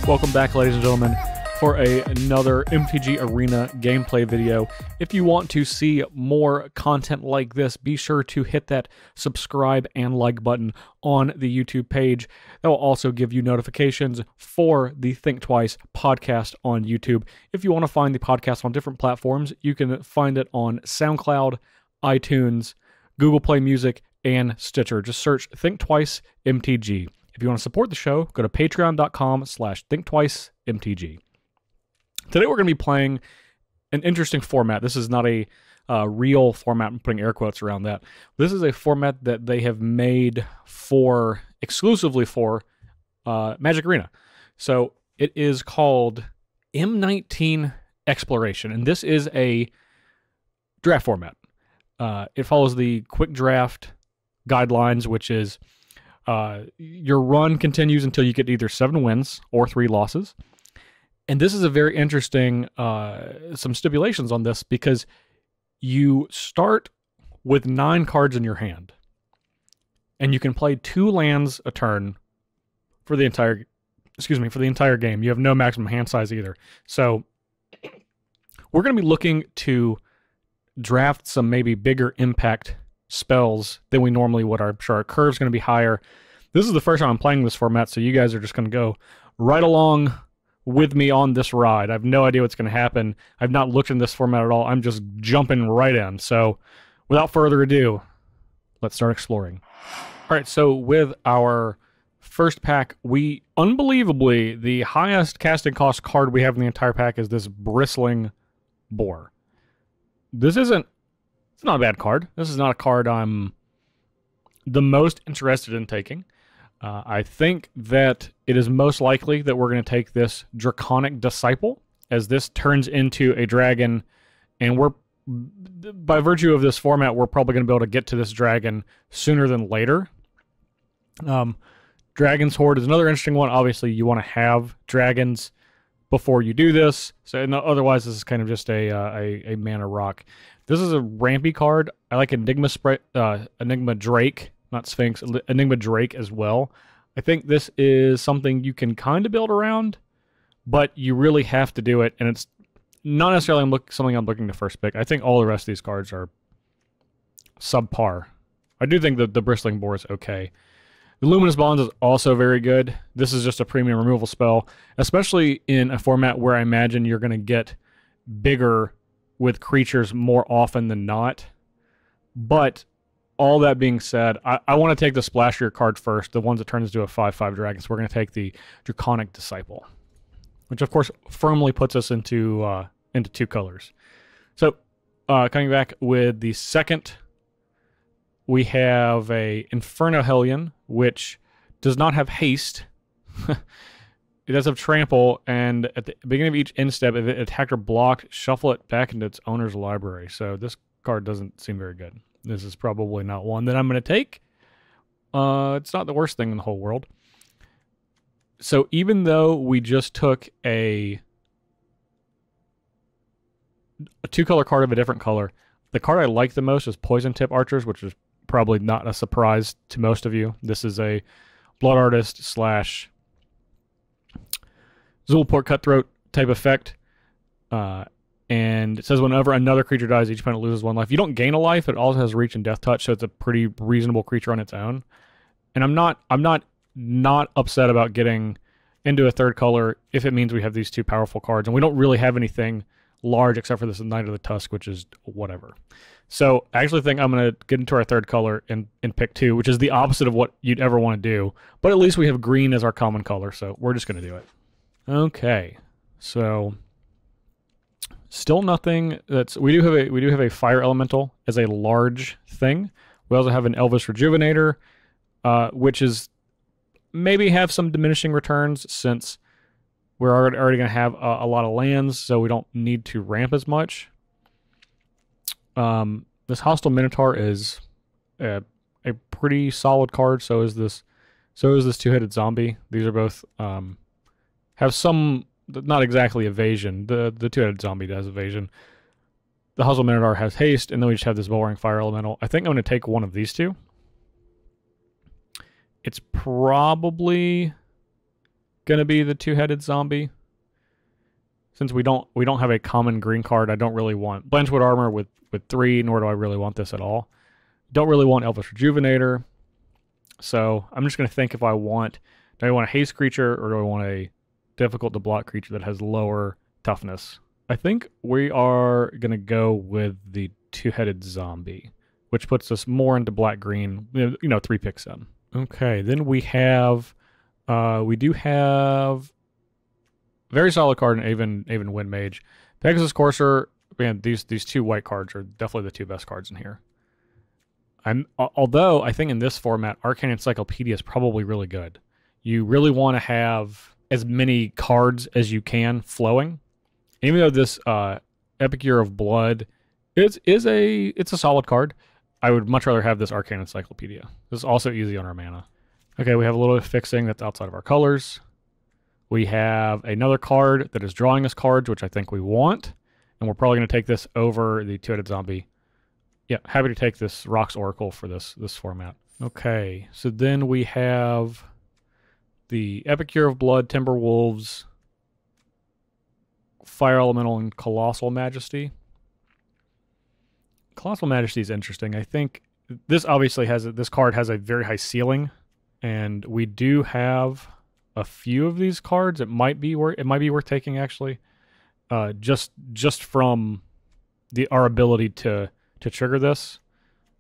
Welcome back, ladies and gentlemen, for another MTG Arena gameplay video. If you want to see more content like this, be sure to hit that subscribe and like button on the YouTube page. That will also give you notifications for the Thinktwice podcast on YouTube. If you want to find the podcast on different platforms, you can find it on SoundCloud, iTunes, Google Play Music, and Stitcher. Just search Thinktwice MTG. If you want to support the show, go to patreon.com/thinktwicemtg. Today we're going to be playing an interesting format. This is not a real format. I'm putting air quotes around that. This is a format that they have made exclusively for Magic Arena. So it is called M19 Exploration, and this is a draft format. It follows the quick draft guidelines, which is your run continues until you get either 7 wins or 3 losses. And this is a very interesting, some stipulations on this, because you start with 9 cards in your hand, and you can play 2 lands a turn for the entire game. You have no maximum hand size either. So we're going to be looking to draft some maybe bigger impact spells than we normally would. I'm sure our curve's going to be higher. This is the first time I'm playing this format, so you guys are just going to go right along with me on this ride. I have no idea what's going to happen. I've not looked in this format at all. I'm just jumping right in. So without further ado, let's start exploring. All right, so with our first pack, unbelievably, the highest casting cost card we have in the entire pack is this Bristling Boar. It's not a bad card. This is not a card I'm the most interested in taking. I think that it is most likely that we're going to take this Draconic Disciple, as this turns into a dragon, and by virtue of this format, we're probably going to be able to get to this dragon sooner than later. Dragon's Horde is another interesting one. Obviously, you want to have dragons before you do this, so otherwise this is kind of just a mana rock. This is a rampy card. I like Enigma Drake, not Sphinx, Enigma Drake as well. I think this is something you can kind of build around, but you really have to do it, and it's not necessarily something I'm looking to first pick. I think all the rest of these cards are subpar. I do think that the Bristling Boar is okay. The Luminous Bonds is also very good. This is just a premium removal spell, especially in a format where I imagine you're going to get bigger with creatures more often than not. But all that being said, I want to take the splashier card first, the ones that turn into a 5/5 dragon. So we're going to take the Draconic Disciple, which of course firmly puts us into 2 colors. So coming back with the second, we have a Inferno Hellion, which does not have haste. It does have trample, and at the beginning of each end step, if it attacked or blocked, shuffle it back into its owner's library. So this card doesn't seem very good. This is probably not one that I'm going to take. It's not the worst thing in the whole world. So even though we just took a 2-color card of a different color, the card I like the most is Poison Tip Archers, which is probably not a surprise to most of you. This is a Blood Artist / Zulport Cutthroat type effect. And it says whenever another creature dies, each opponent loses 1 life. You don't gain a life. It also has Reach and Death Touch, so it's a pretty reasonable creature on its own. And I'm not upset about getting into a 3rd color if it means we have these 2 powerful cards, and we don't really have anything large except for this Knight of the Tusk, which is whatever. So I actually think I'm going to get into our 3rd color and pick 2, which is the opposite of what you'd ever want to do. But at least we have green as our common color, so we're just going to do it. Okay, so still nothing we do have a Fire Elemental as a large thing. We also have an Elvish Rejuvenator, which is maybe have some diminishing returns since we're already going to have a lot of lands, so we don't need to ramp as much. This Hostile Minotaur is a pretty solid card. So is this 2-headed zombie. These are both have some, not exactly evasion. The 2-headed zombie does evasion. The Hostile Minotaur has haste, and then we just have this Boring Fire Elemental. I think I'm going to take one of these 2. It's probably gonna be the two-headed zombie. Since we don't have a common green card, I don't really want Blanchwood Armor with 3, nor do I really want this at all. Don't really want Elvish Rejuvenator. So I'm just gonna think if I want, do I want a haste creature or do I want a difficult to block creature that has lower toughness? I think we are gonna go with the two-headed zombie, which puts us more into black-green, 3 picks in. Okay, then we have, we do have very solid card in Aven Windmage. Pegasus Courser, man, these 2 white cards are definitely the 2 best cards in here. Although I think in this format, Arcane Encyclopedia is probably really good. You really want to have as many cards as you can flowing. Even though this Epicure of Blood it's a solid card, I would much rather have this Arcane Encyclopedia. This is also easy on our mana. Okay, we have a little bit of fixing that's outside of our colors. We have another card that is drawing us cards, which I think we want. And we're probably going to take this over the two-headed zombie. Yeah, happy to take this Rox Oracle for this format. Okay, so then we have the Epicure of Blood, Timberwolves, Fire Elemental, and Colossal Majesty. Colossal Majesty is interesting. I think this obviously this card has a very high ceiling, and we do have a few of these cards. It might be worth taking actually, just from our ability to trigger this.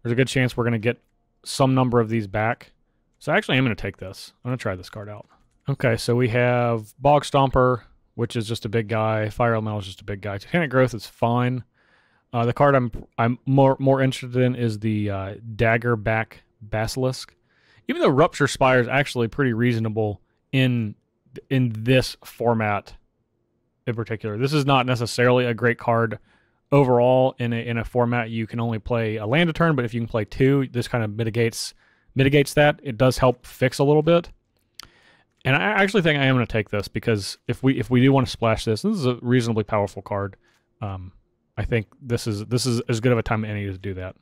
There's a good chance we're going to get some number of these back. So actually, I'm going to take this. I'm going to try this card out. Okay, so we have Bog Stomper, which is just a big guy. Fire Elemental is just a big guy. Titanic Growth is fine. The card I'm more interested in is the Daggerback Basilisk. Even though Rupture Spire is actually pretty reasonable in this format in particular. This is not necessarily a great card overall in a format you can only play a land a turn, but if you can play 2, this kind of mitigates that. It does help fix a little bit. And I actually think I am going to take this because if we do want to splash this is a reasonably powerful card. I think this is as good of a time as any to do that.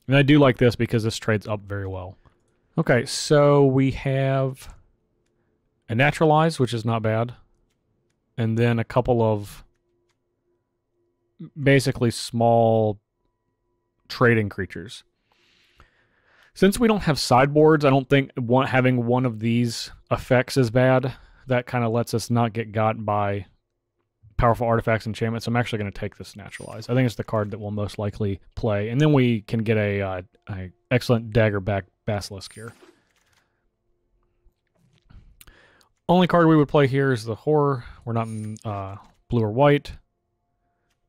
And I do like this because this trades up very well. Okay, so we have a Naturalize, which is not bad. And then a couple of basically small trading creatures. Since we don't have sideboards, I don't think having one of these effects is bad. That kind of lets us not get got by powerful artifacts and enchantments. I'm actually going to take this Naturalize. I think it's the card that we'll most likely play. And then we can get a excellent Daggerback Basilisk here. Only card we would play here is the Horror. We're not in blue or white.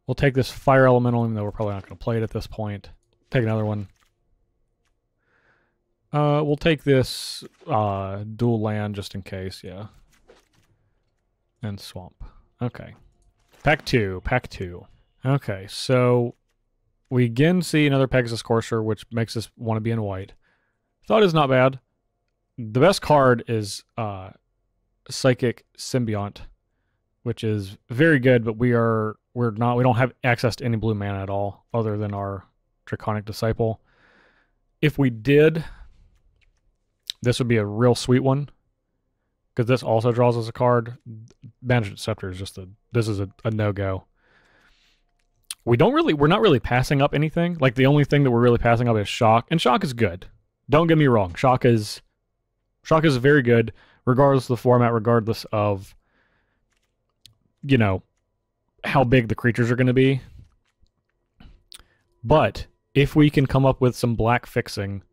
We'll take this Fire Elemental, even though we're probably not going to play it at this point. Take another one. We'll take this dual land just in case, yeah. And Swamp. Okay. Pack 2. Okay, so we again see another Pegasus Courser, which makes us want to be in white. Thought is not bad. The best card is Psychic Symbiont, which is very good, but we don't have access to any blue mana at all, other than our Draconic Disciple. If we did, this would be a real sweet one, because this also draws us a card. Banishment Scepter is just this is a no-go. We're not really passing up anything. Like, the only thing that we're really passing up is Shock, and Shock is good. Don't get me wrong. Shock is very good, regardless of the format, regardless of, how big the creatures are going to be. But if we can come up with some black fixing,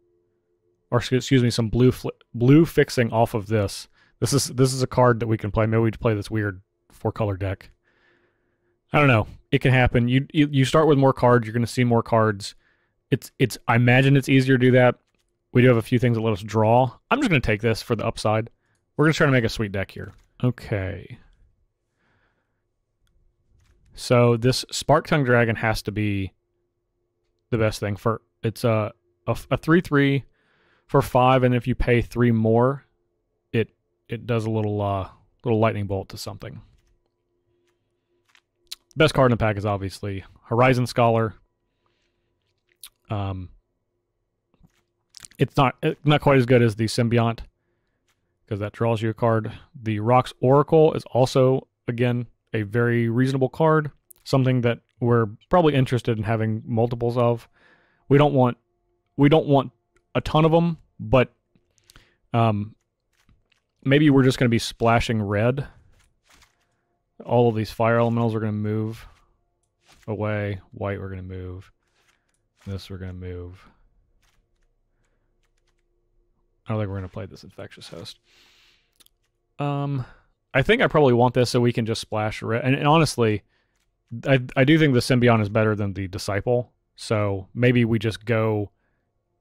or excuse me, some blue fixing off of this is a card that we can play. Maybe we play this weird 4-color deck. I don't know. It can happen. You start with more cards. You're going to see more cards. I imagine it's easier to do that. We do have a few things that let us draw. I'm just going to take this for the upside. We're going to try to make a sweet deck here. Okay. So this Spark-Tongue Dragon has to be the best thing. It's a 3/3 for 5, and if you pay 3 more, it does a little lightning bolt to something. Best card in the pack is obviously Horizon Scholar. It's not quite as good as the Symbiont, because that draws you a card. The Rocks Oracle is also, again, a very reasonable card. Something that we're probably interested in having multiples of. We don't want a ton of them, but maybe we're just going to be splashing red. All of these fire elementals are going to move away. White, we're going to move. This, we're going to move. I don't think we're going to play this Infectious Host. I think I probably want this so we can just splash red. And honestly, I do think the Symbiont is better than the Disciple. So maybe we just go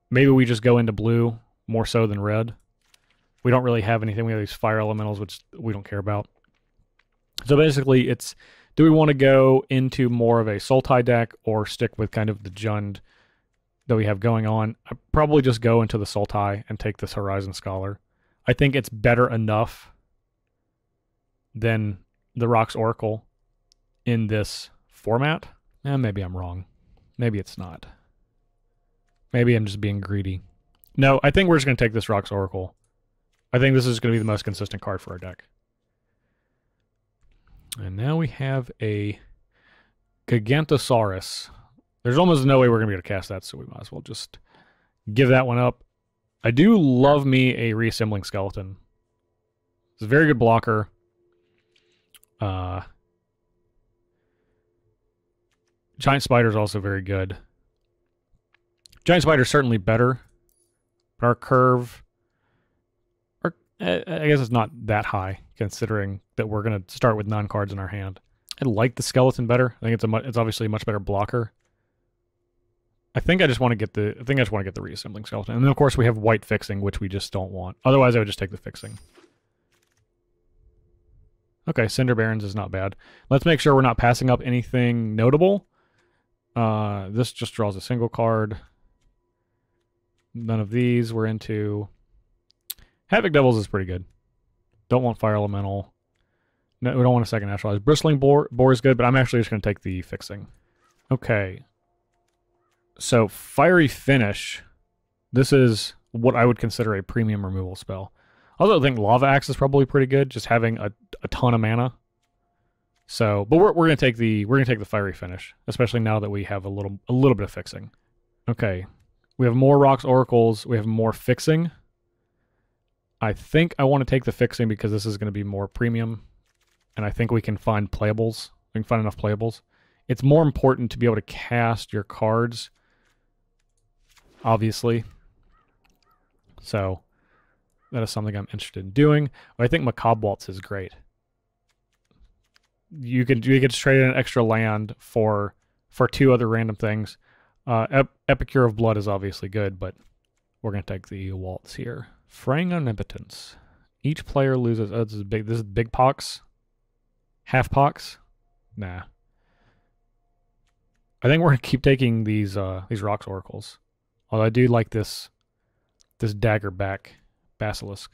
into blue more so than red. We don't really have anything. We have these fire elementals, which we don't care about. So basically, it's, do we want to go into more of a Sultai deck or stick with kind of the Jund that we have going on? I'd probably just go into the Sultai and take this Horizon Scholar. I think it's better enough than the Rocks Oracle in this format. Maybe I'm wrong. Maybe it's not. Maybe I'm just being greedy. No, I think we're just going to take this Rocks Oracle. I think this is going to be the most consistent card for our deck. And now we have a Gigantosaurus. There's almost no way we're going to be able to cast that, so we might as well just give that one up. I do love me a Reassembling Skeleton. It's a very good blocker. Giant Spider is also very good. Giant Spider is certainly better, but our curve, I guess it's not that high, considering that we're going to start with non-cards in our hand. I like the Skeleton better. I think it's obviously a much better blocker. I think I just want to get the Reassembling Skeleton. And then of course we have white fixing, which we just don't want. Otherwise I would just take the fixing. Okay, Cinder Barons is not bad. Let's make sure we're not passing up anything notable. This just draws a single card. None of these we're into. Havoc Devils is pretty good. Don't want Fire Elemental. No, we don't want a second Naturalize. Bristling Boar is good, but I'm actually just going to take the fixing. Okay. So, Fiery Finish. This is what I would consider a premium removal spell. I also think Lava Axe is probably pretty good, just having a ton of mana. So, but we're gonna take the Fiery Finish, especially now that we have a little bit of fixing. Okay, we have more Rocks Oracles. We have more fixing. I think I want to take the fixing because this is going to be more premium, and I think we can find playables. We can find enough playables. It's more important to be able to cast your cards, obviously. So that is something I'm interested in doing. But I think Macabre Waltz is great. You could trade in an extra land for two other random things. Epicure of Blood is obviously good, but we're going to take the Waltz here. Fraying Omnipotence. Each player loses... Oh, this is big pox? Half pox? Nah. I think we're going to keep taking these Rocks Oracles. Although I do like this dagger back Basilisk.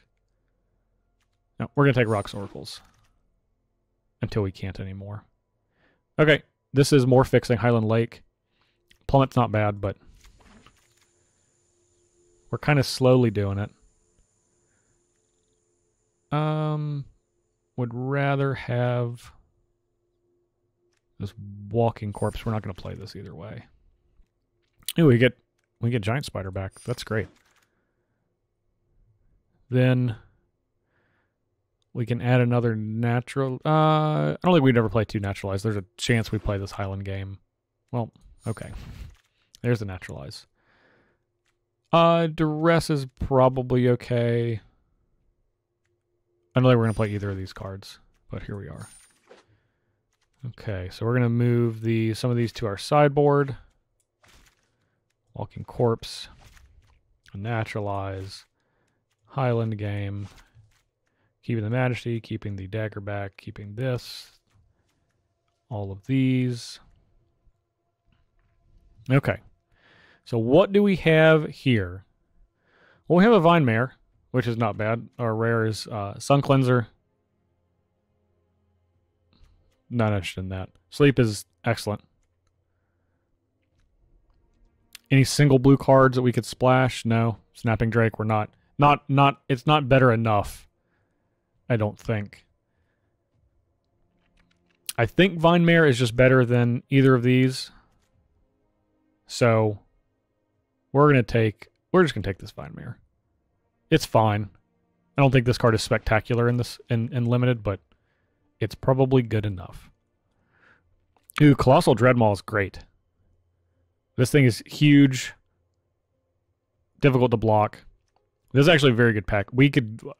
No, we're going to take Rocks Oracles. Until we can't anymore. Okay, this is more fixing Highland Lake. Plummet's not bad, but we're kind of slowly doing it. Would rather have this Walking Corpse. We're not going to play this either way. Ooh, we get Giant Spider back. That's great. Then we can add another natural... I don't think we'd ever play two Naturalize. There's a chance we play this Highland game. Well, okay. There's the Naturalize. Duress is probably okay. I don't think we're going to play either of these cards, but here we are. Okay, so we're going to move some of these to our sideboard. Walking Corpse. Naturalize. Highland game. Keeping the Majesty, keeping the dagger back, keeping this. All of these. Okay. So what do we have here? Well, we have a Vine Mare, which is not bad. Our rare is Sun Cleanser. Not interested in that. Sleep is excellent. Any single blue cards that we could splash? No. Snapping Drake, we're not. It's not better enough I don't think. I think Vine Mare is just better than either of these. So we're just gonna take this Vine Mare. It's fine. I don't think this card is spectacular in this in limited, but it's probably good enough. Ooh, Colossal Dreadmaw is great. This thing is huge, difficult to block. This is actually a very good pack.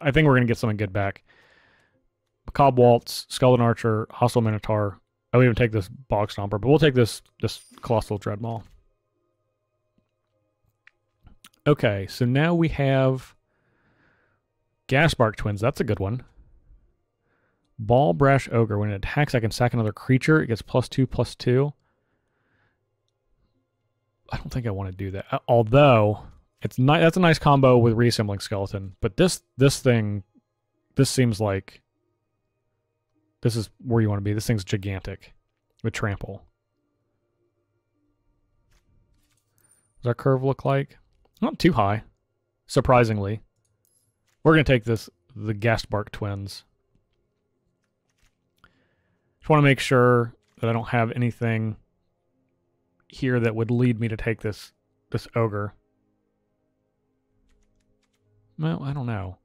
I think we're gonna get something good back. Macabre Waltz, Skeleton Archer, Hostile Minotaur. I would even take this Bog Stomper, but we'll take this Colossal Dreadmaw. Okay, so now we have Gasbark Twins. That's a good one. Ball Brash Ogre. When it attacks, I can sack another creature. It gets +2/+2. I don't think I want to do that. Although that's a nice combo with Reassembling Skeleton. But this seems like this is where you want to be. This thing's gigantic with Trample. Does our curve look like? Not too high, surprisingly. We're going to take the Gasbark Twins. Just want to make sure that I don't have anything here that would lead me to take this Ogre. Well, I don't know.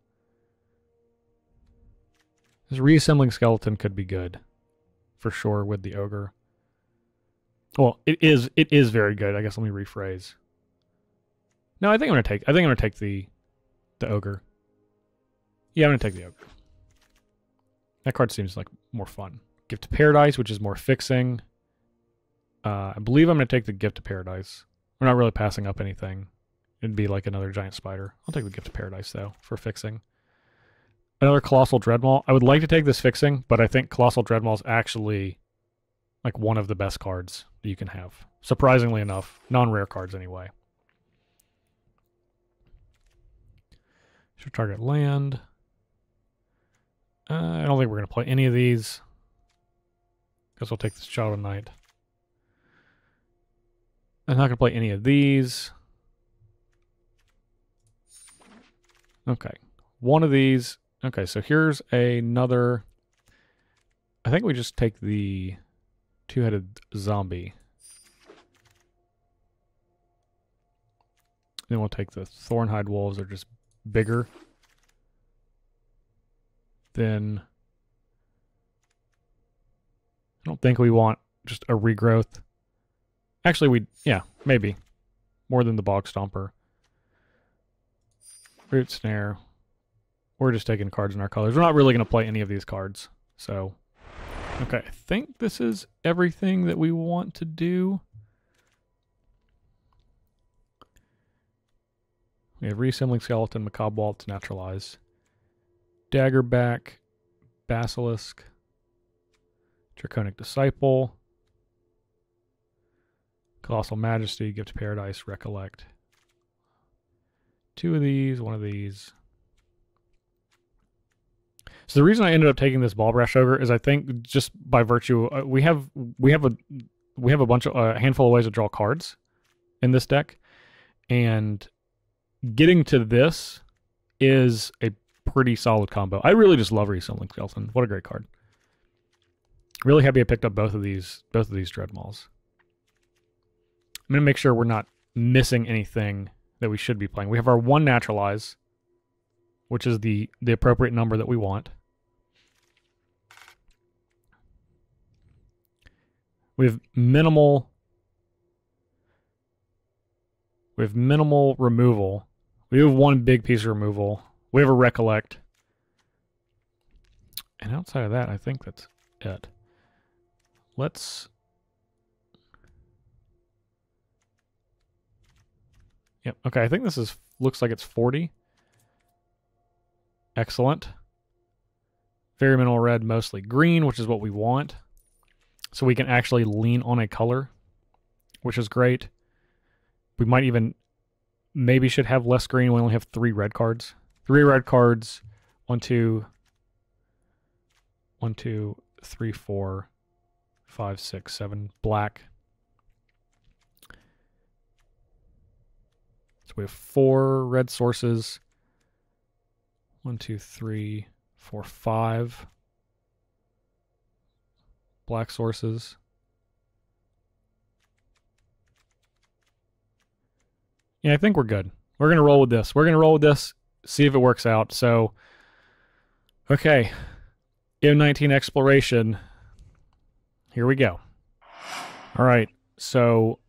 This Reassembling Skeleton could be good, for sure, with the Ogre. Well, it is very good. I guess let me rephrase. No, I think I'm gonna take the Ogre. Yeah, I'm gonna take the Ogre. That card seems like more fun. Gift to Paradise, which is more fixing. I believe I'm gonna take the Gift to Paradise. We're not really passing up anything. It'd be like another giant spider. I'll take the Gift to Paradise though for fixing. Another Colossal Dreadmaw. I would like to take this fixing, but I think Colossal Dreadmaw is actually like one of the best cards that you can have. Surprisingly enough, non-rare cards anyway. Should target land. I don't think we're going to play any of these. Guess we'll take this Shadow Knight. I'm not going to play any of these. Okay. One of these. Okay, so here's another. I think we just take the two-headed zombie. Then we'll take the Thornhide Wolves. They're just bigger. Then I don't think we want just a regrowth. Actually, yeah, maybe. More than the Bog Stomper. Root Snare. We're just taking cards in our colors. We're not really going to play any of these cards. So, okay, I think this is everything that we want to do. We have Reassembling Skeleton, Macabre Waltz, Naturalize. Daggerback, Basilisk, Draconic Disciple, Colossal Majesty, Gift to Paradise, Recollect. Two of these, one of these. So the reason I ended up taking this Ball Brash Ogre is I think just by virtue we have a bunch of a handful of ways to draw cards in this deck, and getting to this is a pretty solid combo. I really just love Reassembling Skeleton. What a great card. Really happy I picked up both of these Dreadmaws. I'm going to make sure we're not missing anything that we should be playing. We have our one Naturalize, which is the appropriate number that we want. We have minimal removal. We have one big piece of removal. We have a Recollect. And outside of that, I think that's it. Let's... Yep, okay, I think this looks like it's 40. Excellent. Very minimal red, mostly green, which is what we want. So we can actually lean on a color, which is great. We might even... maybe should have less green. We only have 3 red cards. 3 red cards. 1, 2, 3, 4, 5, 6, 7. Black. So we have 4 red sources. 1, 2, 3, for 5 black sources. Yeah, I think we're good. We're going to roll with this. We're going to roll with this, see if it works out. So, okay. M19 exploration. Here we go. All right. So,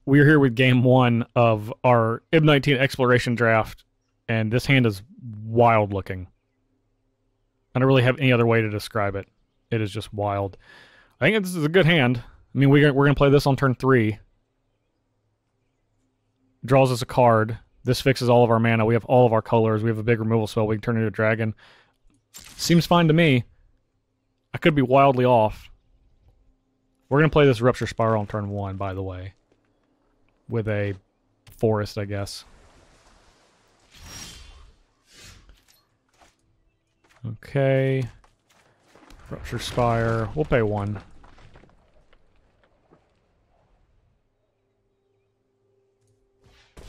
we're here with game 1 of our M19 exploration draft, and this hand is wild looking. I don't really have any other way to describe it. It is just wild. I think this is a good hand. I mean, we're going to play this on turn 3. Draws us a card. This fixes all of our mana. We have all of our colors. We have a big removal spell. We can turn into a dragon. Seems fine to me. I could be wildly off. We're going to play this Rupture Spiral on turn 1, by the way. With a forest, I guess. Okay. Rupture Spire. We'll pay 1.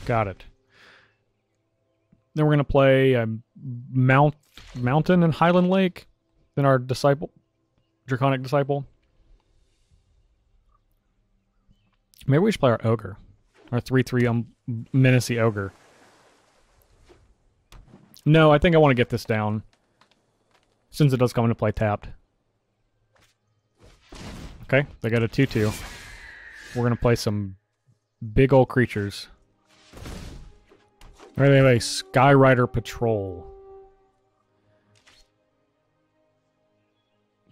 Got it. Then we're going to play Mountain and Highland Lake. Then our Disciple. Draconic Disciple. Maybe we should play our Ogre. Our 3/3 Menacey Ogre. No, I think I want to get this down. Since it does come into play tapped. Okay, they got a 2/2. We're going to play some big old creatures. Alright, they have a Skyrider Patrol.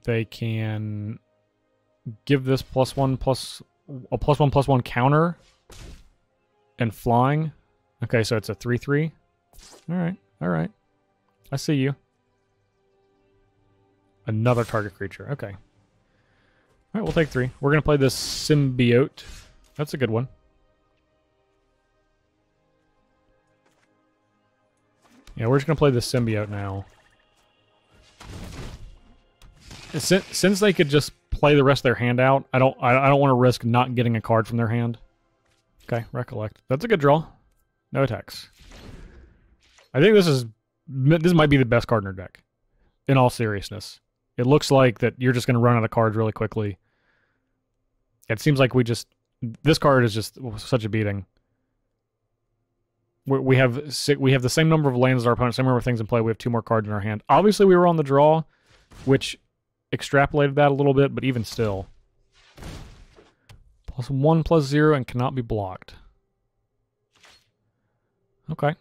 They can give this +1/+1 counter and flying. Okay, so it's a 3/3. Alright, alright. I see you. Another target creature. Okay. Alright, we'll take 3. We're going to play this Symbiote. That's a good one. Yeah, we're just going to play this Symbiote now. Since they could just play the rest of their hand out, I don't want to risk not getting a card from their hand. Okay, Recollect. That's a good draw. No attacks. I think this might be the best card in our deck. In all seriousness. It looks like that you're just going to run out of cards really quickly. It seems like this card is just such a beating. We have the same number of lands as our opponent, same number of things in play. We have 2 more cards in our hand. Obviously, we were on the draw, which extrapolated that a little bit, but even still. +1/+0 and cannot be blocked. Okay.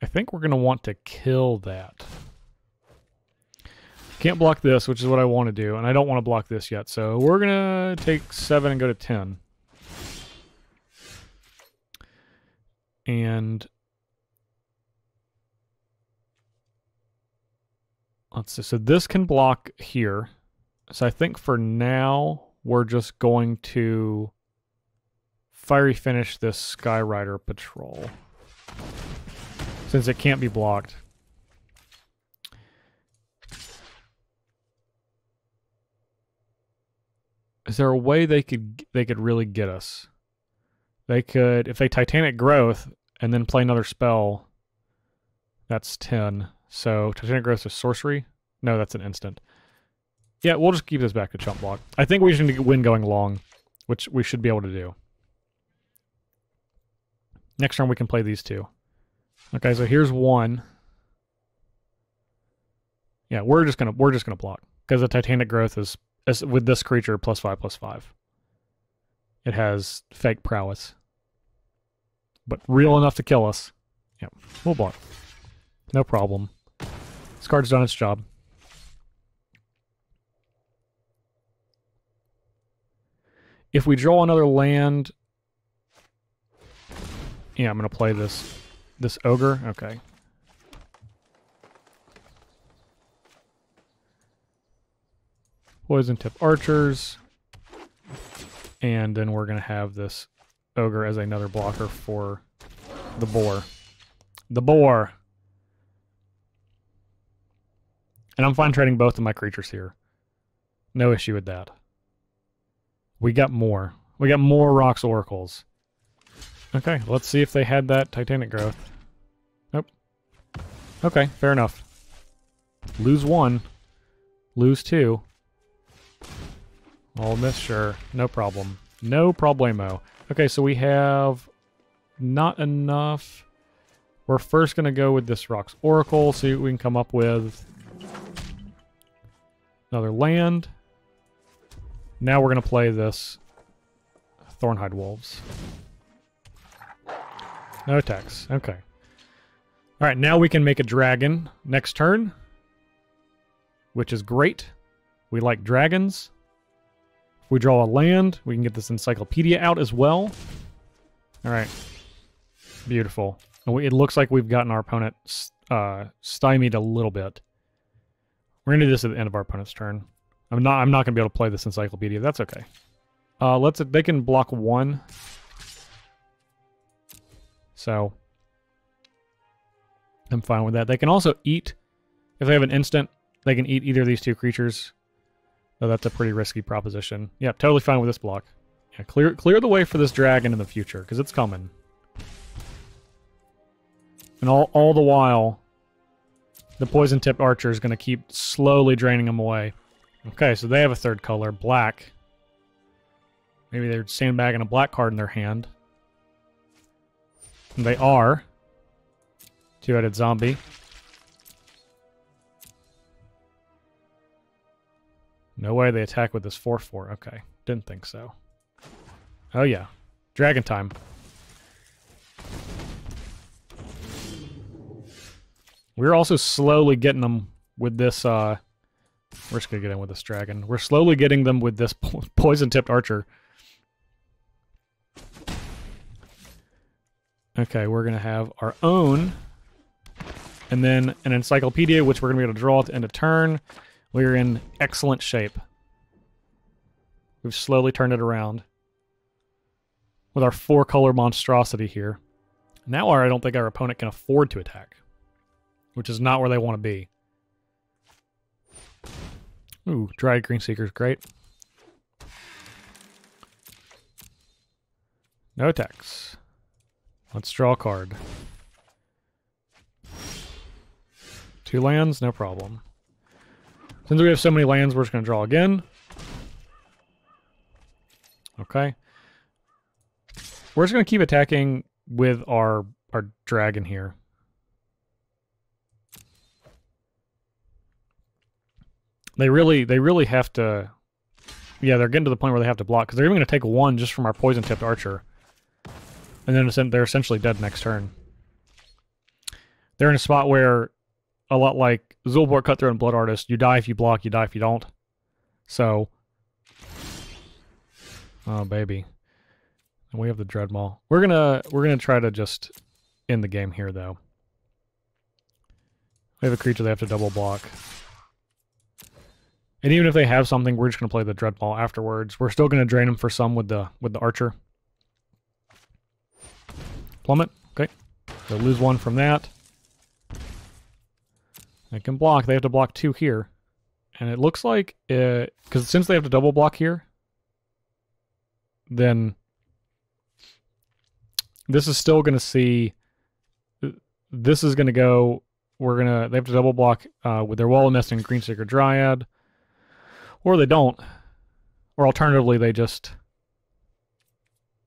I think we're going to want to kill that. Can't block this, which is what I want to do, and I don't want to block this yet, so we're going to take 7 and go to 10. And let's see, so this can block here. So I think for now, we're just going to Fiery Finish this Skyrider Patrol. Since it can't be blocked. Is there a way they could really get us? They could, if they Titanic Growth and then play another spell, that's 10. So Titanic Growth is sorcery? No, that's an instant. Yeah, we'll just keep this back to chump block. I think we just need to win going long, which we should be able to do. Next turn we can play these 2. Okay, so here's 1. Yeah, we're just gonna block because the Titanic Growth is with this creature +5/+5. It has fake prowess, but real enough to kill us. Yeah, we'll block. No problem. This card's done its job. If we draw another land, yeah, I'm gonna play this Ogre. Okay. Poison Tip Archers. And then we're going to have this Ogre as another blocker for the Boar. The Boar! And I'm fine trading both of my creatures here. No issue with that. We got more. We got more Rocks Oracles. Okay, let's see if they had that Titanic Growth. Okay, fair enough. Lose 1. Lose 2. I'll miss, sure. No problem. No problemo. Okay, so we have not enough. We're first going to go with this Rock's Oracle, see what we can come up with. Another land. Now we're going to play this Thornhide Wolves. No attacks. Okay. Alright, now we can make a dragon next turn, which is great. We like dragons. If we draw a land, we can get this encyclopedia out as well. Alright. Beautiful. And it looks like we've gotten our opponent stymied a little bit. We're going to do this at the end of our opponent's turn. I'm not going to be able to play this encyclopedia. That's okay. They can block 1. So I'm fine with that. They can also eat. If they have an instant, they can eat either of these 2 creatures. So that's a pretty risky proposition. Yeah, totally fine with this block. Yeah, clear the way for this dragon in the future, because it's coming. And all the while, the poison-tipped archer is going to keep slowly draining them away. Okay, so they have a 3rd color, black. Maybe they're sandbagging a black card in their hand. And they are. 2-headed zombie. No way they attack with this 4/4. Okay, didn't think so. Oh yeah, dragon time. We're also slowly getting them with this, we're just gonna get in with this dragon. We're slowly getting them with this poison-tipped archer. Okay, we're gonna have our own, and then an encyclopedia, which we're gonna be able to draw at the end of turn. We're in excellent shape. We've slowly turned it around with our 4-color monstrosity here. Now I don't think our opponent can afford to attack, which is not where they want to be. Ooh, Dryad Greenseeker's great. No attacks. Let's draw a card. 2 lands, no problem. Since we have so many lands, we're just going to draw again. Okay. We're just going to keep attacking with our dragon here. They really have to... Yeah, they're getting to the point where they have to block, because they're even going to take 1 just from our poison-tipped archer. And then they're essentially dead next turn. They're in a spot where, a lot like Zulbor, Cutthroat, and Blood Artist, you die if you block, you die if you don't. So... Oh, baby. And we have the Dreadmaw. We're gonna try to just end the game here, though. We have a creature they have to double block. And even if they have something, we're just gonna play the Dreadmaw afterwards. We're still gonna drain them for some with the archer. Plummet. Okay. They'll lose 1 from that. They can block. They have to block 2 here. And it looks like, because since they have to double block here, then this is still going to see, this is going to go, they have to double block with their Wall of Mist and Greenseeker Dryad, or they don't, or alternatively they just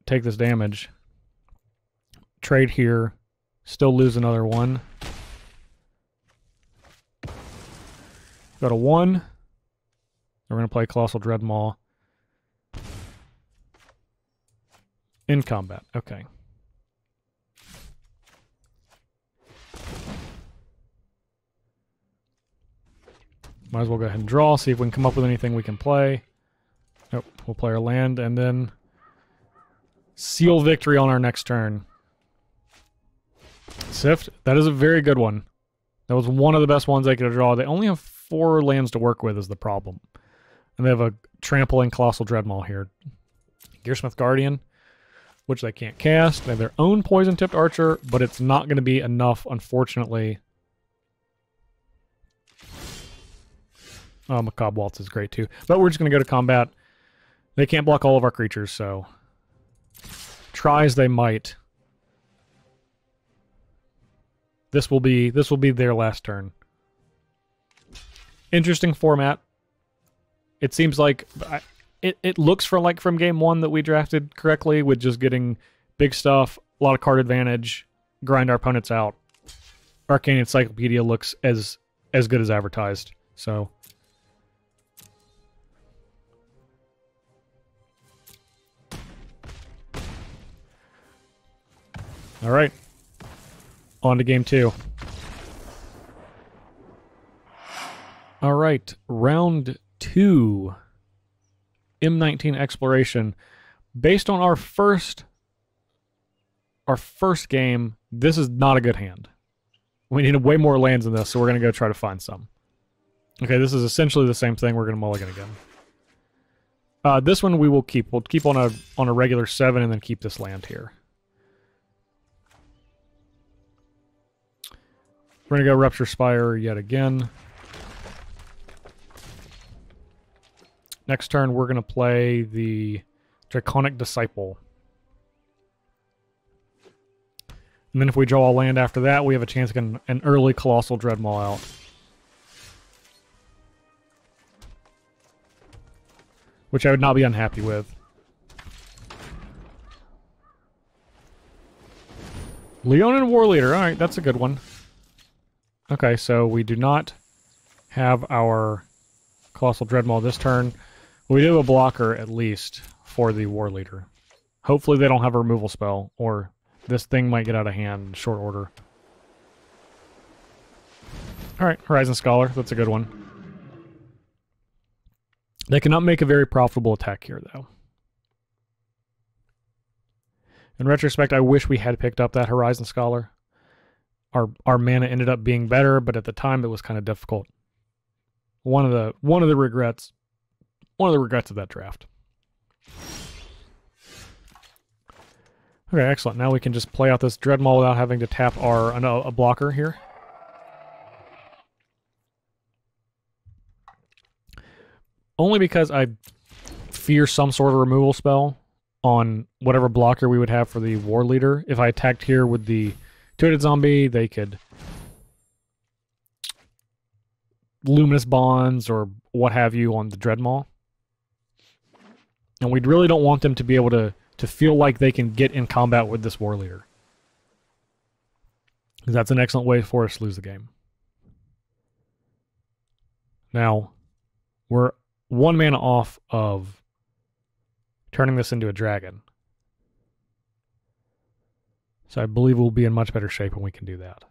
take this damage, trade here, still lose another 1. Go to 1. We're going to play Colossal Dreadmaw. In combat. Okay. Might as well go ahead and draw, see if we can come up with anything we can play. Nope. We'll play our land and then seal victory on our next turn. Sift. That is a very good one. That was one of the best ones they could draw. They only have 4 lands to work with is the problem. And they have a trampling Colossal Dreadmaw here. Gearsmith Guardian, which they can't cast. They have their own poison-tipped archer, but it's not going to be enough, unfortunately. Oh, Macabre Waltz is great too. But we're just going to go to combat. They can't block all of our creatures, so... Try as they might. This will be their last turn. Interesting format. It seems like it looks from game one that we drafted correctly with just getting big stuff, a lot of card advantage, grind our opponents out. Arcane Encyclopedia looks as good as advertised. So all right. On to game 2. All right, round 2. M19 Exploration. Based on our first game, this is not a good hand. We need way more lands than this, so we're going to go try to find some. Okay, this is essentially the same thing. We're going to mulligan again. This one we will keep. We'll keep on a regular 7 and then keep this land here. We're going to go Rupture Spire yet again. Next turn, we're going to play the Draconic Disciple. And then if we draw a land after that, we have a chance to get an early Colossal Dreadmaw out. Which I would not be unhappy with. Leonin War Leader. Alright, that's a good one. Okay, so we do not have our Colossal Dreadmaw this turn. We do have a blocker, at least, for the War Leader. Hopefully they don't have a removal spell, or this thing might get out of hand in short order. Alright, Horizon Scholar. That's a good one. They cannot make a very profitable attack here, though. In retrospect, I wish we had picked up that Horizon Scholar. Our mana ended up being better, but at the time it was kind of difficult. One of the regrets of that draft. Okay, excellent. Now we can just play out this Dreadmaw without having to tap a blocker here. Only because I fear some sort of removal spell on whatever blocker we would have for the War Leader. If I attacked here with the Two-Headed Zombie, they could Luminous Bonds or what have you on the Dreadmaw. And we really don't want them to be able to feel like they can get in combat with this War Leader. Because that's an excellent way for us to lose the game. Now, we're 1 mana off of turning this into a dragon. So I believe we'll be in much better shape when we can do that.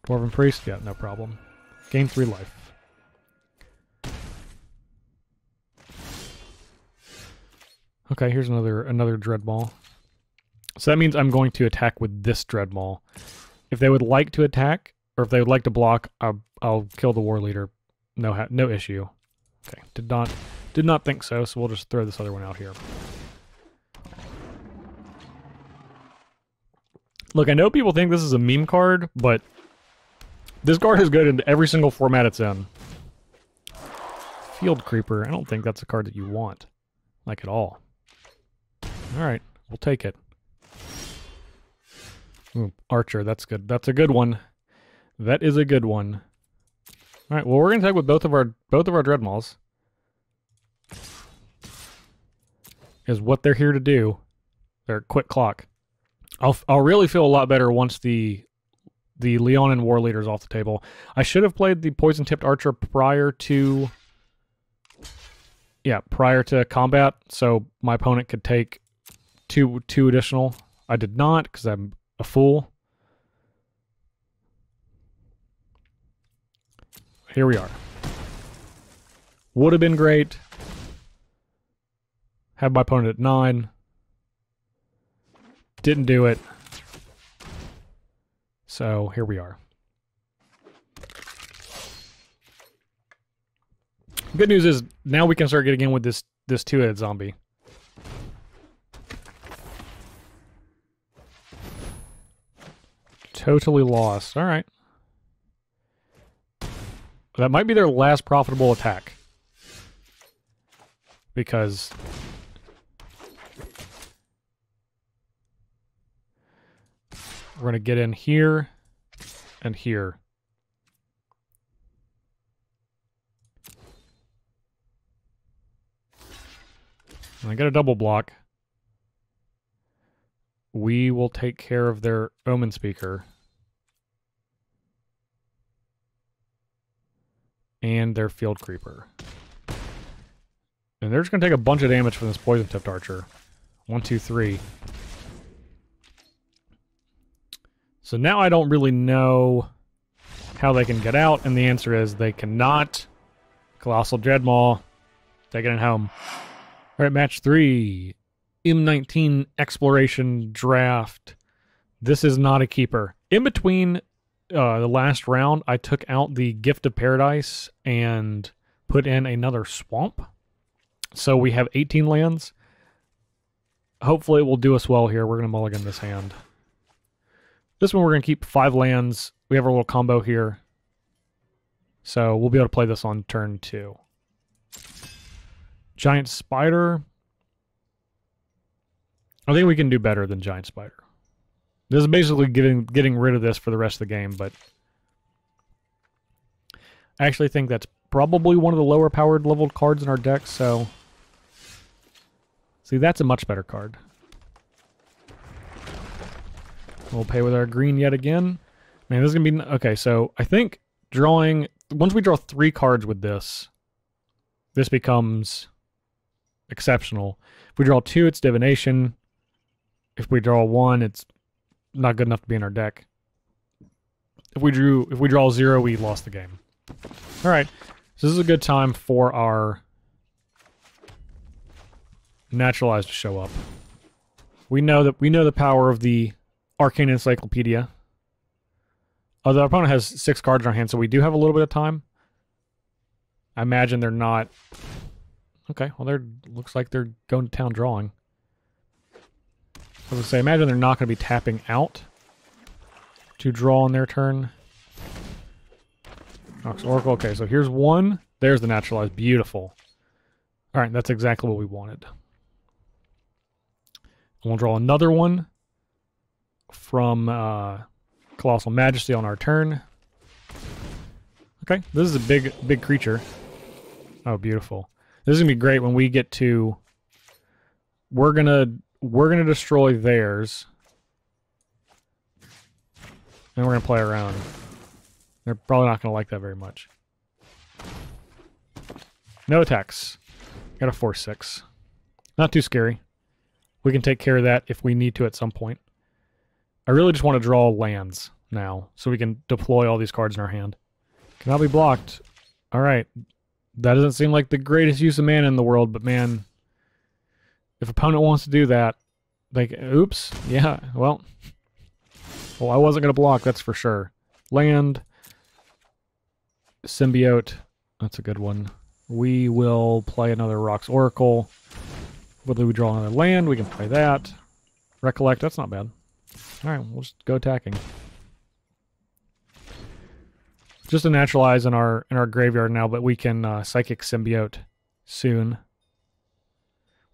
Dwarven Priest? Yeah, no problem. Gain 3 life. Okay, here's another Dreadmaw. So that means I'm going to attack with this Dreadmaw. If they would like to attack, or if they would like to block, I'll kill the War Leader. No issue. Okay, did not think so, so we'll just throw this other one out here. Look, I know people think this is a meme card, but this card is good in every single format it's in. Field Creeper, I don't think that's a card that you want. Like, at all. Alright, we'll take it. Ooh, Archer, that's good. That's a good one. That is a good one. Alright, well, we're going to attack with both of our Dreadmaws. Is what they're here to do. They're quick clock. I'll really feel a lot better once the Leonin War Leader is off the table. I should have played the Poison Tipped Archer prior to combat, so my opponent could take two additional. I did not, because I'm a fool. Here we are. Would have been great. Had my opponent at 9. Didn't do it. So here we are. Good news is now we can start getting in with this two-headed zombie. Totally lost. All right. That might be their last profitable attack. Because We're going to get in here and here. And I get a double block. We will take care of their Omen Speaker. And their Field Creeper. And they're just going to take a bunch of damage from this Poison-Tipped Archer. 1, 2, 3. So now I don't really know how they can get out, and the answer is they cannot. Colossal Dreadmaw, taking it home. All right, match 3. M19 Exploration Draft. This is not a keeper. In between the last round, I took out the Gift of Paradise and put in another swamp. So we have 18 lands. Hopefully it will do us well here. We're going to mulligan this hand. This one we're going to keep 5 lands. We have our little combo here. So we'll be able to play this on turn 2. Giant Spider. I think we can do better than Giant Spider. This is basically getting rid of this for the rest of the game, but I actually think that's probably one of the lower powered leveled cards in our deck, so see, that's a much better card. We'll pay with our green yet again. Man, this is going to be... Okay, so I think drawing... Once we draw 3 cards with this, this becomes exceptional. If we draw 2, it's Divination. If we draw 1, it's not good enough to be in our deck. If we draw 0, we lost the game. Alright, so this is a good time for our Naturalize to show up. We know the power of the Arcane Encyclopedia. Although our opponent has 6 cards in our hand, so we do have a little bit of time. I imagine they're not... Okay, well, looks like they're going to town drawing. I was going to say, imagine they're not going to be tapping out to draw on their turn. Nox Oracle. Okay, so here's 1. There's the Naturalize. Beautiful. Alright, that's exactly what we wanted. We'll draw another one from Colossal Majesty on our turn. Okay, this is a big creature. Oh, beautiful. This is going to be great when we get to... We're gonna destroy theirs. And we're gonna play around. They're probably not gonna like that very much. No attacks. Got a 4/6. Not too scary. We can take care of that if we need to at some point. I really just want to draw lands now, so we can deploy all these cards in our hand. Cannot be blocked. Alright. That doesn't seem like the greatest use of mana in the world, but man... If opponent wants to do that, like, oops, yeah, well, I wasn't going to block, that's for sure. Land, Symbiote, that's a good one. We will play another Rock's Oracle. Whether we draw another land, we can play that. Recollect, that's not bad. Alright, we'll just go attacking. Just to naturalize in our graveyard now, but we can Psychic Symbiote soon.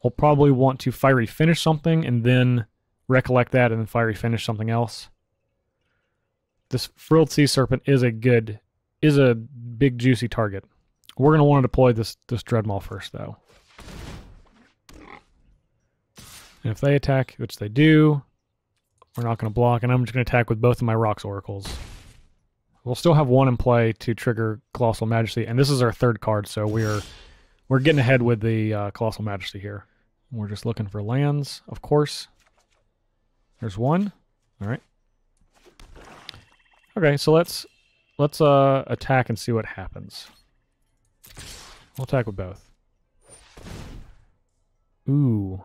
We'll probably want to Fiery Finish something and then recollect that and then Fiery Finish something else. This Frilled Sea Serpent is a big juicy target. We're going to want to deploy this Dreadmaw first though. And if they attack, which they do, we're not going to block, and I'm just going to attack with both of my Rock's Oracles. We'll still have one in play to trigger Colossal Majesty, and this is our 3rd card, so we're getting ahead with the Colossal Majesty here. We're just looking for lands, of course. There's one. All right. Okay, so let's attack and see what happens. We'll attack with both. Ooh.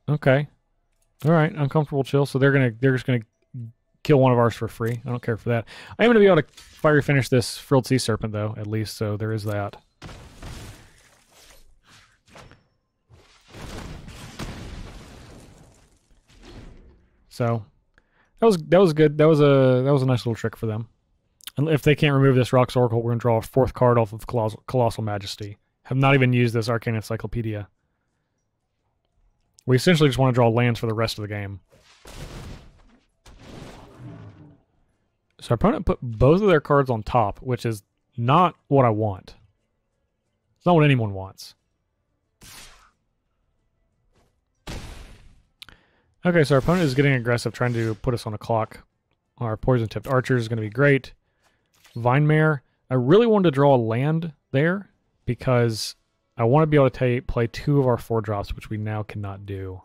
Okay. All right. Uncomfortable chill. So they're just gonna kill one of ours for free. I don't care for that. I am gonna be able to Fiery Finish this Frilled Sea Serpent though, at least. So there is that. So that was good. That was a nice little trick for them. And if they can't remove this Rock's Oracle, we're gonna draw a 4th card off of Colossal Majesty. Have not even used this Arcane Encyclopedia. We essentially just want to draw lands for the rest of the game. So our opponent put both of their cards on top, which is not what I want. It's not what anyone wants. Okay, so our opponent is getting aggressive, trying to put us on a clock. Our poison-tipped archer is going to be great. Vine Mare. I really wanted to draw a land there because I want to be able to play 2 of our 4 drops, which we now cannot do.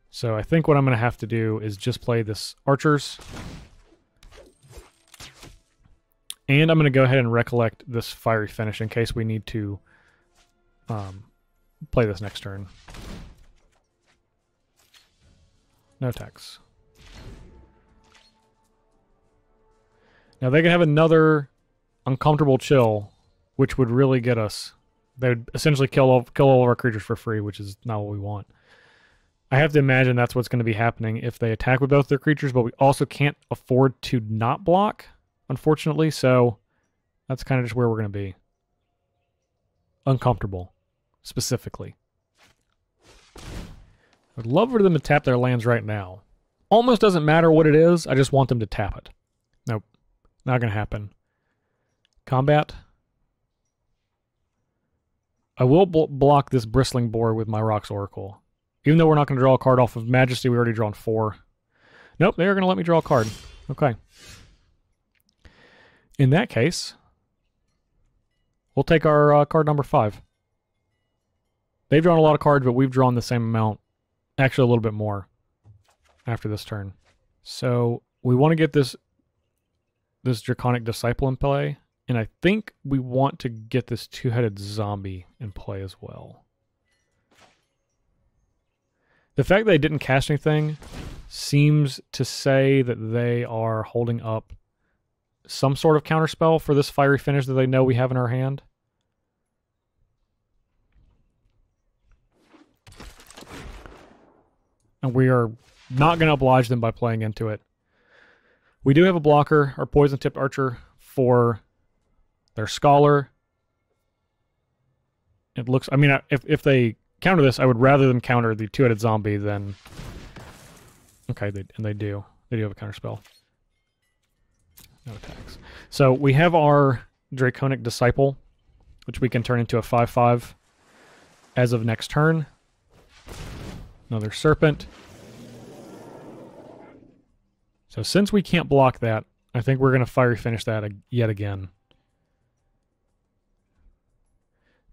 So I think what I'm going to have to do is just play this archers. And I'm going to go ahead and recollect this fiery finish in case we need to play this next turn. No attacks. Now they can have another uncomfortable chill, which would really get us. They would essentially kill all of our creatures for free, which is not what we want. I have to imagine that's what's going to be happening if they attack with both their creatures, but we also can't afford to not block, unfortunately, so that's kind of just where we're going to be. Uncomfortable, specifically. I would love for them to tap their lands right now. Almost doesn't matter what it is, I just want them to tap it. Nope, not going to happen. Combat. I will block this Bristling Boar with my Rocks Oracle. Even though we're not going to draw a card off of Majesty, we already drawn 4. Nope, they are going to let me draw a card. Okay. In that case, we'll take our card number 5. They've drawn a lot of cards, but we've drawn the same amount. Actually, a little bit more after this turn. So we want to get this Draconic Disciple in play, and I think we want to get this 2-headed zombie in play as well. The fact that they didn't cast anything seems to say that they are holding up some sort of counterspell for this fiery finish that they know we have in our hand. And we are not going to oblige them by playing into it. We do have a blocker, our poison-tipped archer, for their scholar. It looks... I mean, if they counter this, I would rather them counter the 2-headed zombie than... Okay, they do. They do have a counterspell. No attacks. So we have our Draconic Disciple, which we can turn into a 5/5 as of next turn. Another Serpent. So since we can't block that, I think we're going to fiery finish that yet again.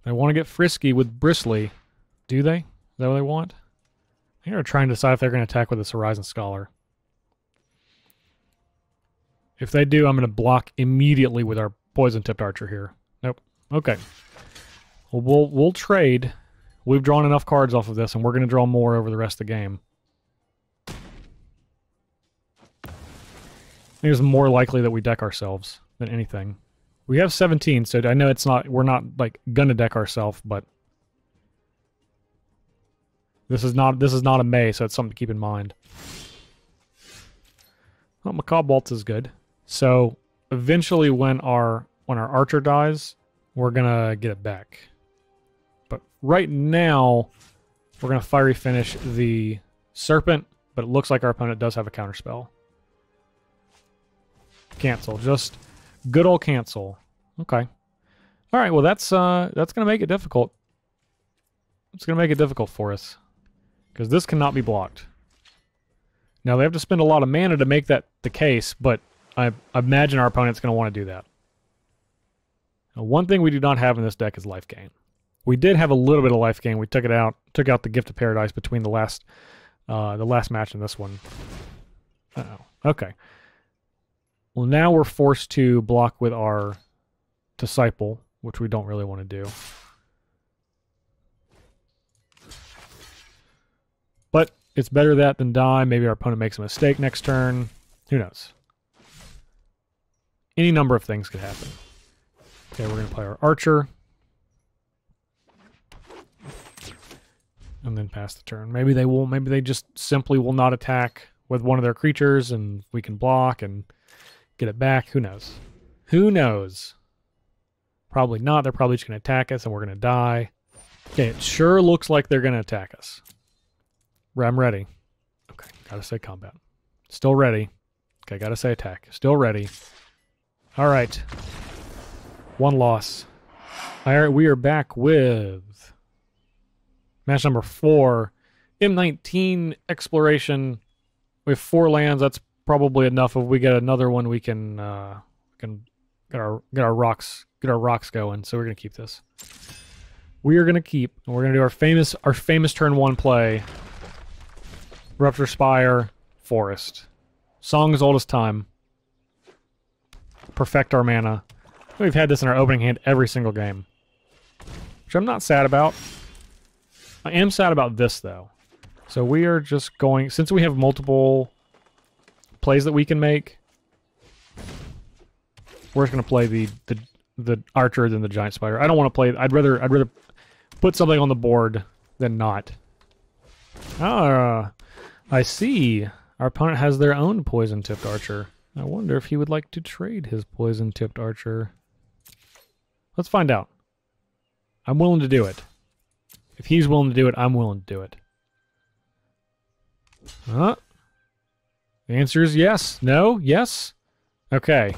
They want to get frisky with Bristly. Do they? Is that what they want? I think they're trying to decide if they're going to attack with this Horizon Scholar. If they do, I'm going to block immediately with our poison-tipped archer here. Nope. Okay. Well, we'll trade. We've drawn enough cards off of this, and we're going to draw more over the rest of the game. I think it's more likely that we deck ourselves than anything. We have 17, so I know it's not. We're not like gonna deck ourselves, but this is not a May, so it's something to keep in mind. Well, Macabre Waltz is good. So eventually, when our archer dies, we're gonna get it back. But right now, we're gonna fiery finish the Serpent, but it looks like our opponent does have a counterspell. Cancel. Just good old cancel. Okay. All right. Well, that's gonna make it difficult. It's gonna make it difficult for us because this cannot be blocked. Now they have to spend a lot of mana to make that the case, but I imagine our opponent's gonna want to do that. Now, one thing we do not have in this deck is life gain. We did have a little bit of life gain. We took it out. Took out the Gift of Paradise between the last match and this one. Uh-oh. Okay. Well, now we're forced to block with our Disciple, which we don't really want to do. But it's better that than die. Maybe our opponent makes a mistake next turn. Who knows? Any number of things could happen. Okay, we're going to play our Archer. And then pass the turn. Maybe they will. Maybe they just simply will not attack with one of their creatures, and we can block and get it back. Who knows? Who knows? Probably not. They're probably just going to attack us and we're going to die. Okay, it sure looks like they're going to attack us. I'm ready. Okay, gotta say combat. Still ready. Okay, gotta say attack. Still ready. All right. 1 loss. All right, we are back with match number 4. M19 exploration. We have 4 lands. That's probably enough. If we get another one, we can get our rocks going. So we're gonna keep this. We are gonna keep, and we're gonna do our famous turn 1 play. Rupture Spire, Forest. Song as old as time. Perfect our mana. We've had this in our opening hand every single game, which I'm not sad about. I am sad about this though. So we are just going, since we have multiple plays that we can make, we're just gonna play the archer than the giant spider. I don't want to play. I'd rather put something on the board than not. Ah, I see. Our opponent has their own poison-tipped archer. I wonder if he would like to trade his poison-tipped archer. Let's find out. I'm willing to do it. If he's willing to do it, I'm willing to do it. The answer is yes. No? Yes? Okay.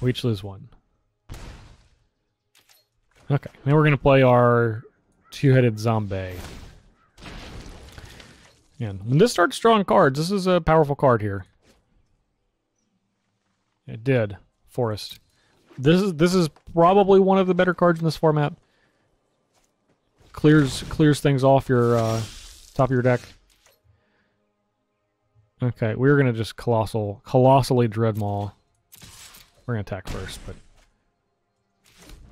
We each lose 1. Okay. Now we're going to play our 2-headed zombie. And when this starts drawing cards, this is a powerful card here. It did. Forest. This is probably one of the better cards in this format. Clears things off your top of your deck. Okay, we're gonna just colossally Dreadmaw. We're gonna attack first, but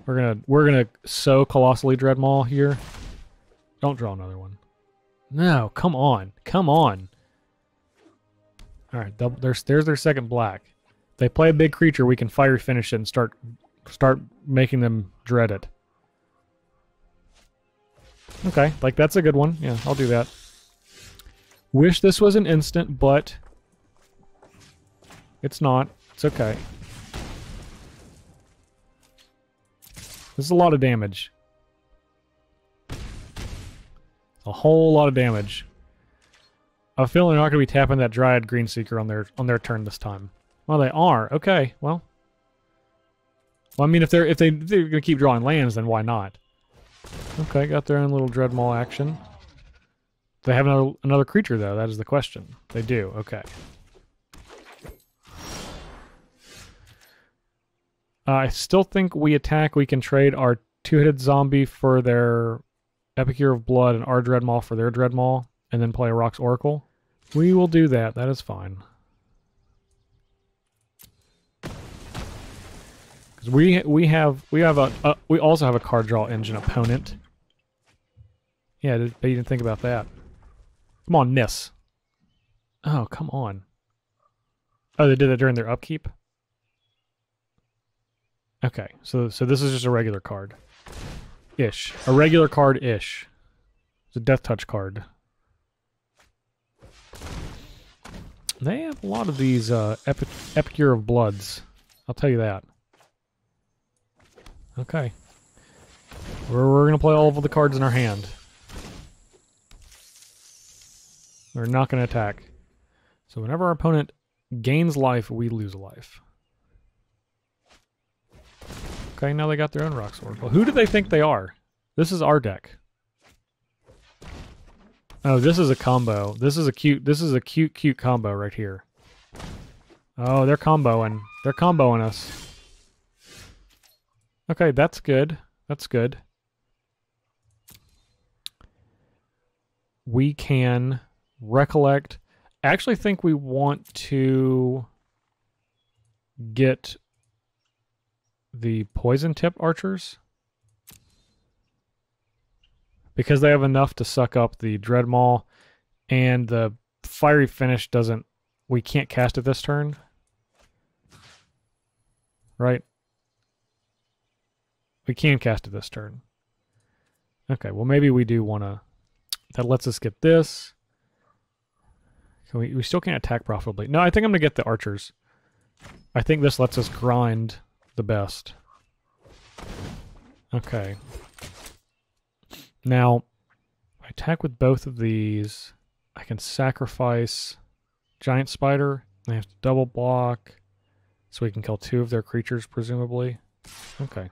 we're gonna so colossally Dreadmaw here. Don't draw another one. No, come on. Come on. Alright, there's their second black. If they play a big creature, we can fire finish it and start making them dread it. Okay, like that's a good one. Yeah, I'll do that. Wish this was an instant, but it's not. It's okay. This is a lot of damage. A whole lot of damage. I have a feeling they're not going to be tapping that Dryad Greenseeker on their turn this time. Well, they are. Okay, well, I mean, if they're going to keep drawing lands, then why not? Okay, got their own little Dreadmaw action. They have another creature though. That is the question. They do. Okay. I still think we attack. We can trade our 2-headed zombie for their Epicure of Blood and our Dreadmaw for their Dreadmaw, and then play a Rock's Oracle. We will do that. That is fine. Because we also have a card draw engine opponent. Yeah, but you didn't think about that. Come on, Nis. Oh, come on. Oh, they did that during their upkeep? Okay, so this is just a regular card. Ish. A regular card-ish. It's a Death Touch card. They have a lot of these Epicure of Bloods. I'll tell you that. Okay. We're going to play all of the cards in our hand. We're not going to attack. So whenever our opponent gains life, we lose a life. Okay, now they got their own Rock's Oracle. Who do they think they are? This is our deck. Oh, this is a combo. This is a cute combo right here. Oh, they're comboing. They're comboing us. Okay, that's good. That's good. We can recollect. I actually think we want to get the poison tip archers because they have enough to suck up the Dreadmaw, and the fiery finish doesn't. We can't cast it this turn, right? We can cast it this turn. Okay, well maybe we do want to. That lets us get this. We still can't attack profitably. No, I think I'm going to get the archers. I think this lets us grind the best. Okay. Now, if I attack with both of these, I can sacrifice giant spider. They have to double block, so we can kill 2 of their creatures, presumably. Okay.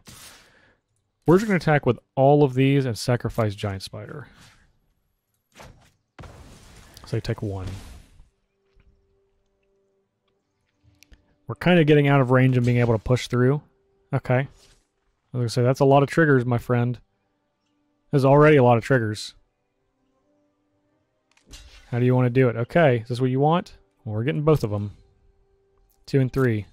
We're just going to attack with all of these and sacrifice giant spider. So they take 1. We're kind of getting out of range and being able to push through. Okay. I was going to say, that's a lot of triggers, my friend. There's already a lot of triggers. How do you want to do it? Okay, is this what you want? Well, we're getting both of them. 2 and 3.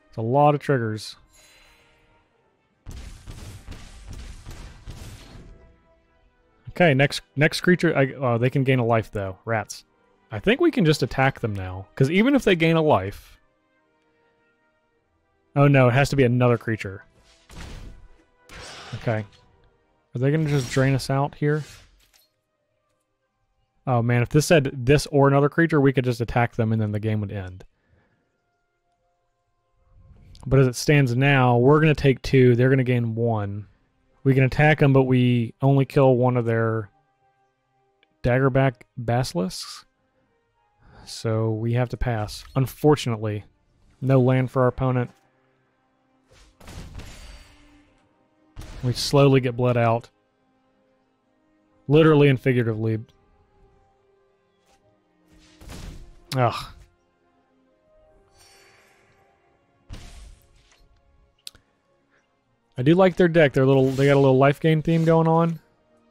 It's a lot of triggers. Okay, next creature. They can gain a life, though. Rats. I think we can just attack them now. Because even if they gain a life... Oh no, it has to be another creature. Okay. Are they going to just drain us out here? Oh man, if this said this or another creature, we could just attack them and then the game would end. But as it stands now, we're going to take 2. They're going to gain 1. We can attack them, but we only kill one of their daggerback basilisks. So we have to pass. Unfortunately. No land for our opponent. We slowly get bled out. Literally and figuratively. Ugh. I do like their deck. They got a little life gain theme going on. I'm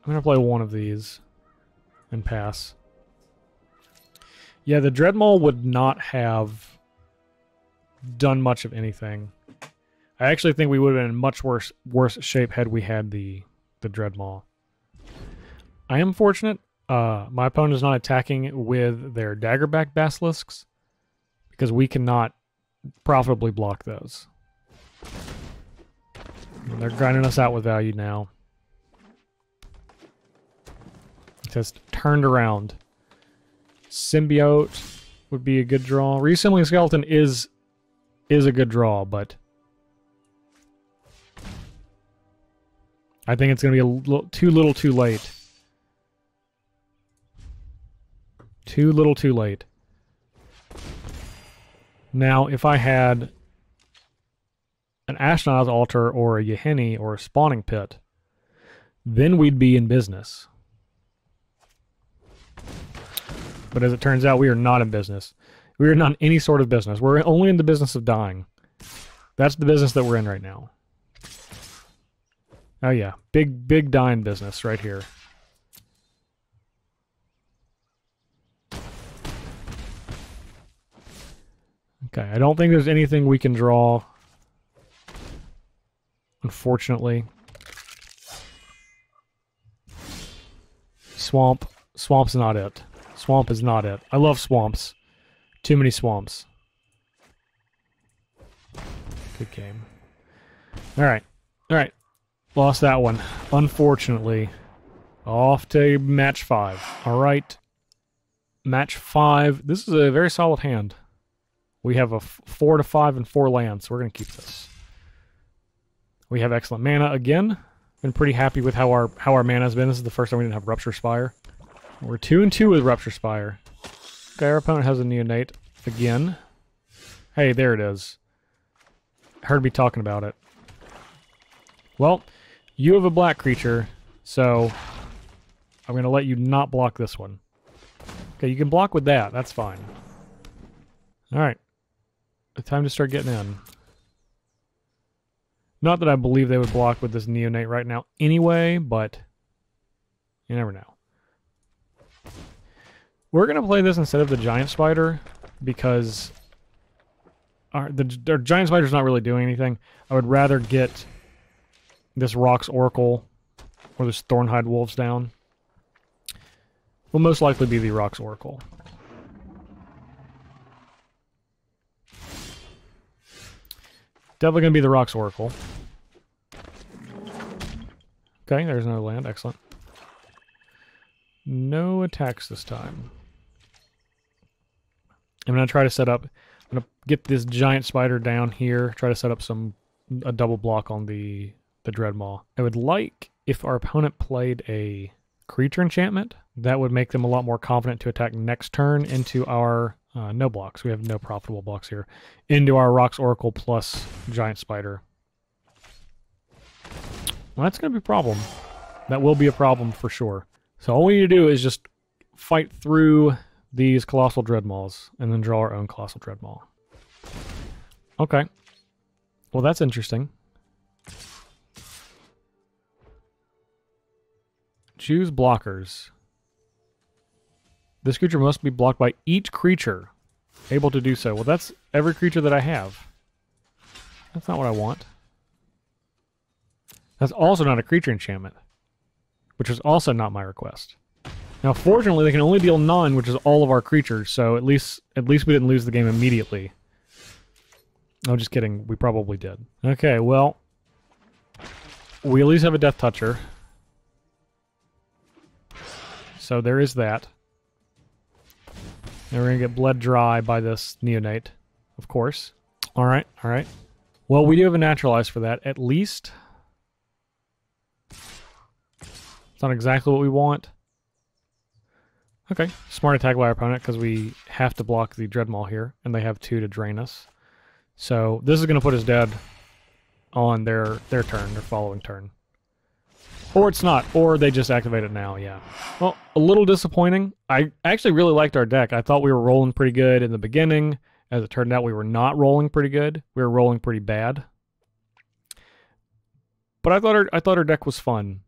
gonna play one of these and pass. Yeah, the Dreadmaul would not have done much of anything. I actually think we would have been in much worse shape had we had the Dreadmaul. I am fortunate. My opponent is not attacking with their daggerback basilisks because we cannot profitably block those. And they're grinding us out with value now. Just turned around. Symbiote would be a good draw. Reassembling Skeleton is a good draw, but I think it's going to be a little too late. Too little too late. Now, if I had an Ashnod's Altar or a Yeheni or a Spawning Pit, then we'd be in business. But as it turns out, we are not in business. We are not in any sort of business. We're only in the business of dying. That's the business that we're in right now. Oh yeah, big dying business right here. Okay, I don't think there's anything we can draw, unfortunately. Swamp's not it. Swamp is not it. I love swamps. Too many swamps. Good game. Alright. Alright. Lost that one. Unfortunately. Off to match 5. Alright. Match 5. This is a very solid hand. We have a 4 to 5 and 4 lands, so we're going to keep this. We have excellent mana again. Been pretty happy with how our mana has been. This is the first time we didn't have Rupture Spire. We're 2 and 2 with Rupture Spire. Okay, our opponent has a Neonate again. Hey, there it is. Heard me talking about it. Well, you have a black creature, so I'm going to let you not block this one. Okay, you can block with that. That's fine. Alright. Time to start getting in. Not that I believe they would block with this Neonate right now anyway, but you never know. We're going to play this instead of the Giant Spider because our Giant Spider's not really doing anything. I would rather get this Rock's Oracle or this Thornhide Wolves down. Will most likely be the Rock's Oracle. Definitely going to be the Rock's Oracle. Okay, there's another land. Excellent. No attacks this time. I'm going to try to set up... I'm going to get this Giant Spider down here. Try to set up a double block on the Dreadmaw. I would like if our opponent played a creature enchantment, that would make them a lot more confident to attack next turn into our no blocks. We have no profitable blocks here. Into our Rocks Oracle plus Giant Spider. Well, that's going to be a problem. That will be a problem for sure. So all we need to do is just fight through these Colossal Dreadmauls and then draw our own Colossal Dreadmaul. Okay. Well, that's interesting. Choose blockers. This creature must be blocked by each creature able to do so. Well, that's every creature that I have. That's not what I want. That's also not a creature enchantment, which is also not my request. Now, fortunately, they can only deal none, which is all of our creatures, so at least we didn't lose the game immediately. No, just kidding. We probably did. Okay, well, we at least have a Death Toucher. So there is that. And we're going to get bled dry by this Neonate, of course. Alright, alright. Well, we do have a Naturalize for that, at least. It's not exactly what we want. Okay, smart attack by our opponent, because we have to block the Dreadmaul here, and they have 2 to drain us. So this is going to put us dead on their turn, their following turn. Or it's not, or they just activate it now, yeah. Well, a little disappointing. I actually really liked our deck. I thought we were rolling pretty good in the beginning. As it turned out, we were not rolling pretty good. We were rolling pretty bad. But I thought our deck was fun.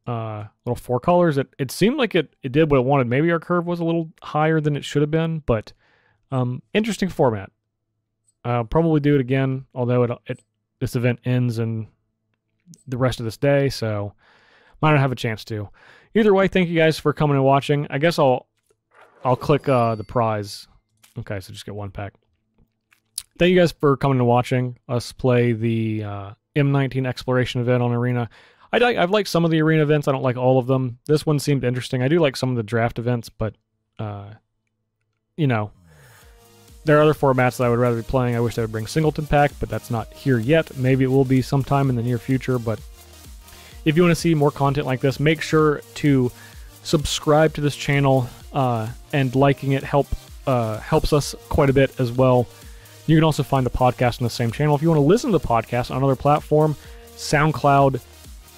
Little 4 colors. It seemed like it did what it wanted. Maybe our curve was a little higher than it should have been, but interesting format. I'll probably do it again, although this event ends in the rest of this day, so might not have a chance to. Either way, thank you guys for coming and watching. I guess I'll click the prize. Okay, so just get 1 pack. Thank you guys for coming and watching us play the M19 Exploration event on Arena. I've liked some of the Arena events. I don't like all of them. This one seemed interesting. I do like some of the draft events, but, you know, there are other formats that I would rather be playing. I wish they would bring Singleton Pack, but that's not here yet. Maybe it will be sometime in the near future, but if you want to see more content like this, make sure to subscribe to this channel, and liking it helps us quite a bit as well. You can also find the podcast on the same channel. If you want to listen to the podcast on another platform, SoundCloud,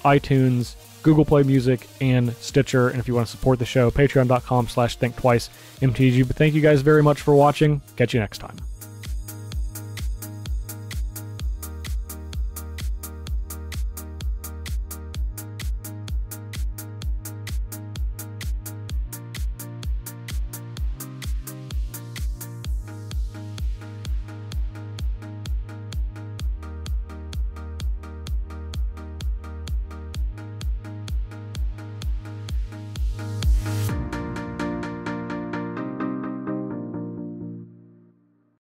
iTunes, Google Play Music, and Stitcher. And if you want to support the show, patreon.com/thinktwice MTG. But thank you guys very much for watching. Catch you next time.